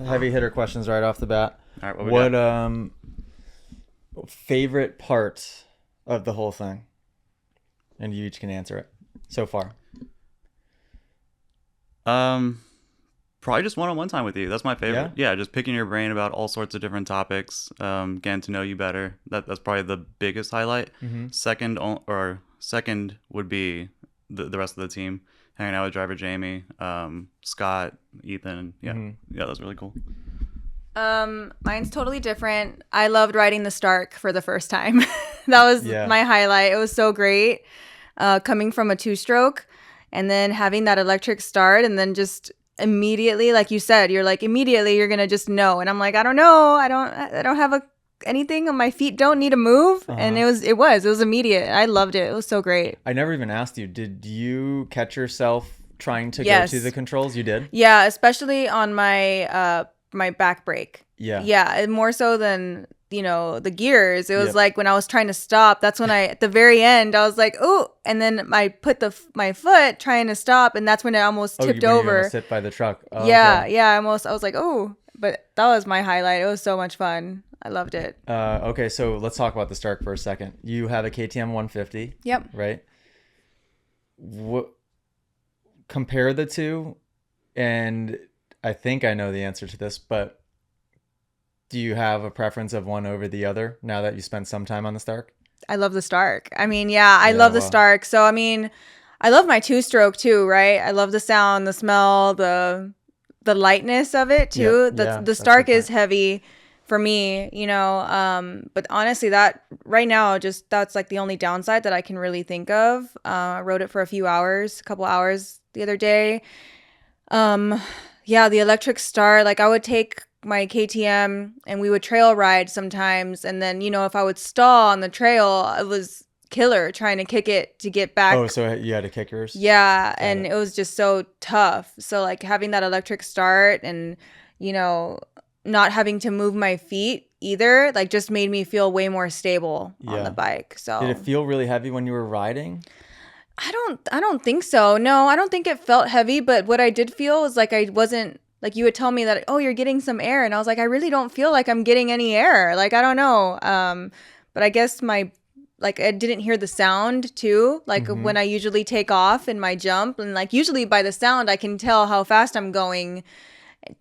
heavy hitter questions right off the bat. All right, what we got? Favorite part of the whole thing? And you each can answer it so far. Probably just one-on-one time with you. That's my favorite. Yeah, just picking your brain about all sorts of different topics, getting to know you better. That's probably the biggest highlight. Mm-hmm. Second would be the rest of the team, hanging out with driver Jamie, Scott, Ethan. Yeah, yeah, that was really cool. Mine's totally different. I loved riding the Stark for the first time. That was my highlight. It was so great. Coming from a 2-stroke and then having that electric start, and then just immediately, like you said, you're like, immediately you're gonna just know. And I'm like, I don't know. I don't have anything on my feet. Don't need to move. And it was immediate. I loved it. It was so great. I never even asked you. Did you catch yourself trying to go to the controls? You did? Yeah, especially on my my back brake. Yeah, and more so than the gears. It was like when I was trying to stop, that's when at the very end I was like, oh, and then I put my foot trying to stop, and that's when it almost tipped over. You sit by the truck. Oh, yeah, okay. I was like, oh, but that was my highlight. It was so much fun. I loved it. Okay, so let's talk about the Stark for a second. You have a KTM 150. Yep. Right. Compare the two, and I think I know the answer to this, but do you have a preference of one over the other now that you spent some time on the Stark? I love the Stark. I mean, I love the Stark. So, I mean, I love my 2-stroke too, right? I love the sound, the smell, the lightness of it too. The Stark is heavy for me, but honestly, that right now, that's like the only downside that I can really think of. I rode it for a couple hours the other day. The electric start, like I would take my KTM and we would trail ride sometimes, and then if I would stall on the trail, it was killer trying to kick it to get back. Oh, so you had to kick yours? Yeah, and it was just so tough. So like having that electric start and not having to move my feet either, like just made me feel way more stable on the bike. So did it feel really heavy when you were riding? I don't think so. No, I don't think it felt heavy, but what I did feel was like I wasn't, like you would tell me that, oh, you're getting some air. And I was like, I really don't feel like I'm getting any air. Like, I don't know. But I guess I didn't hear the sound too. Like when I usually take off in my jump, and like usually by the sound, I can tell how fast I'm going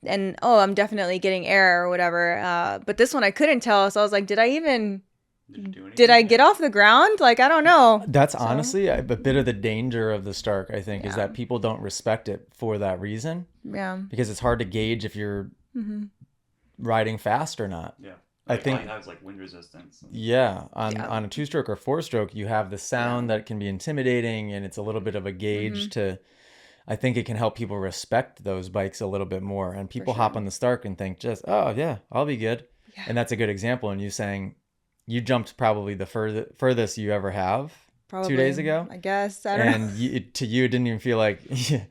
and, oh, I'm definitely getting air or whatever. But this one I couldn't tell. So I was like, did I get off the ground? Like, I don't know. That's honestly a bit of the danger of the Stark, I think, is that people don't respect it for that reason. Yeah. Because it's hard to gauge if you're riding fast or not. Yeah. I think it has like wind resistance. Yeah. On a 2-stroke or 4-stroke, you have the sound that can be intimidating, and it's a little bit of a gauge to, I think it can help people respect those bikes a little bit more. And people hop on the Stark and think oh yeah, I'll be good. Yeah. And that's a good example. And you saying, you jumped probably the furthest you ever have. Probably 2 days ago, I guess. I don't know. And to you, it didn't even feel like.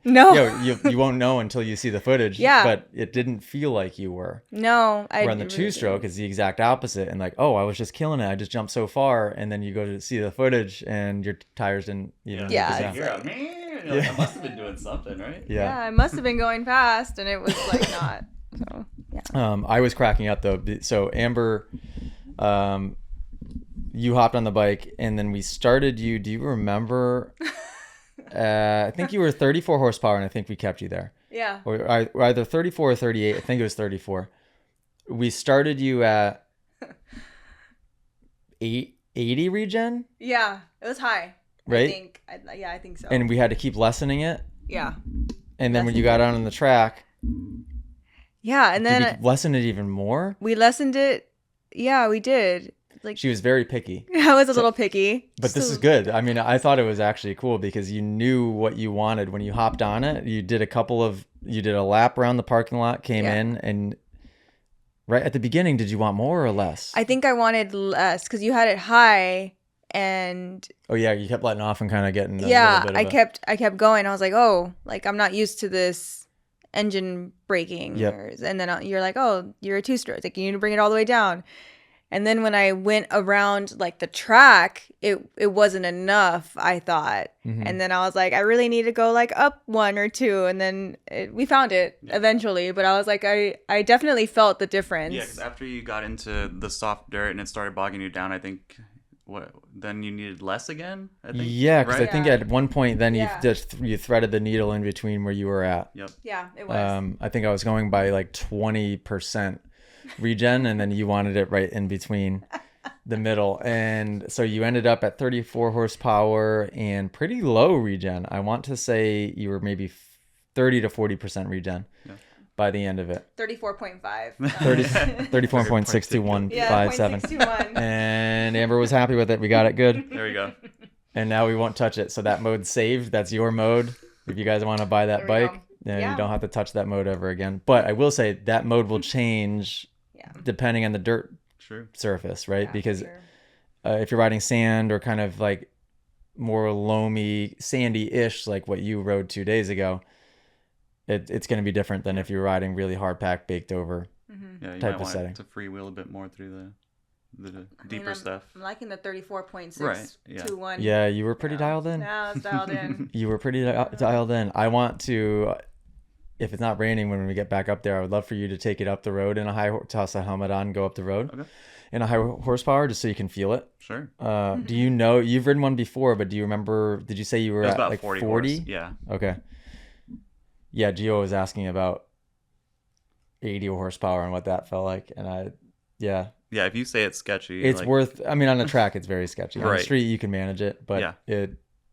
No. You won't know until you see the footage. Yeah. But it didn't feel like you were. No. Where on the 2-stroke is the exact opposite, and like, oh, I was just killing it. I just jumped so far, and then you go to see the footage, and your tires didn't. I must have been doing something, right? Yeah. I must have been going fast, and it was like not. So yeah. I was cracking up though. So Amber, you hopped on the bike, and then we started you. Do you remember? I think you were 34 horsepower, and I think we kept you there. Yeah. Or either 34 or 38. I think it was 34. We started you at 80 regen. Yeah, it was high. Right. I think so. And we had to keep lessening it. Yeah. And then when you got on the track. Yeah, and then did we lessen it even more? We lessened it. Yeah, we did. Like, she was very picky. I was a little picky. But this is good. I mean, I thought it was actually cool because you knew what you wanted when you hopped on it. You did a lap around the parking lot, came in, and right at the beginning, did you want more or less? I think I wanted less because you had it high, and oh yeah, you kept letting off and kind of getting a little bit of I kept going. I was like, oh, like I'm not used to this engine braking. Yep. And then you're like, oh, you're a 2-stroke. Like you need to bring it all the way down. And then when I went around like the track, it wasn't enough, I thought. And then I was like, I really need to go like up 1 or 2. And then we found it eventually. But I was like, I definitely felt the difference. Yeah, because after you got into the soft dirt and it started bogging you down, I think then you needed less again, I think. Yeah, because I think at one point then you threaded the needle in between where you were at. Yep. Yeah, it was. I think I was going by like 20% regen, and then you wanted it right in between the middle. And so you ended up at 34 horsepower and pretty low regen. I want to say you were maybe 30 to 40% regen. Yeah. By the end of it. 34.5. 34.62157. Yeah, 0.621. And Amber was happy with it. We got it good. There we go. And now we won't touch it. So that mode's saved. That's your mode. If you guys want to buy that bike, then you don't have to touch that mode ever again. But I will say that mode will change depending on the dirt surface, right? Because if you're riding sand or kind of like more loamy, sandy-ish, like what you rode 2 days ago, it's going to be different than if you're riding really hard pack, baked over you type might of setting. To freewheel a bit more through the deeper stuff. I'm liking the 34.621. Yeah, you were pretty dialed in. Yeah, it's dialed in. You were pretty dialed in. I want to, if it's not raining when we get back up there, I would love for you to take it up the road in a high, toss a helmet on, go up the road in a high horsepower just so you can feel it. Sure. Do you know, you've ridden one before, but do you remember, did you say you were at about like 40? Yeah. Okay. Yeah, Gio was asking about 80 horsepower and what that felt like. And yeah, if you say it's sketchy. It's worth, I mean, on the track, it's very sketchy. On the street, you can manage it, but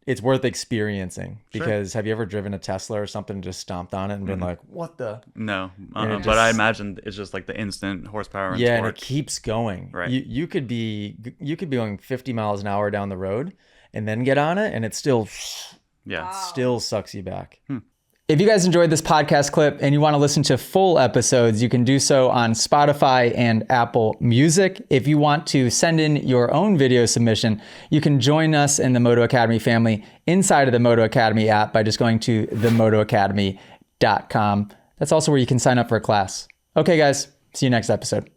it's worth experiencing because have you ever driven a Tesla or something and just stomped on it and been like, what the? No, but I imagine it's just like the instant horsepower and torque. And it keeps going. Right. You could be going 50 miles an hour down the road and then get on it and it still sucks you back. If you guys enjoyed this podcast clip and you want to listen to full episodes, you can do so on Spotify and Apple Music. If you want to send in your own video submission, you can join us in the Moto Academy family inside of the Moto Academy app by just going to themotoacademy.com. That's also where you can sign up for a class. Okay, guys, see you next episode.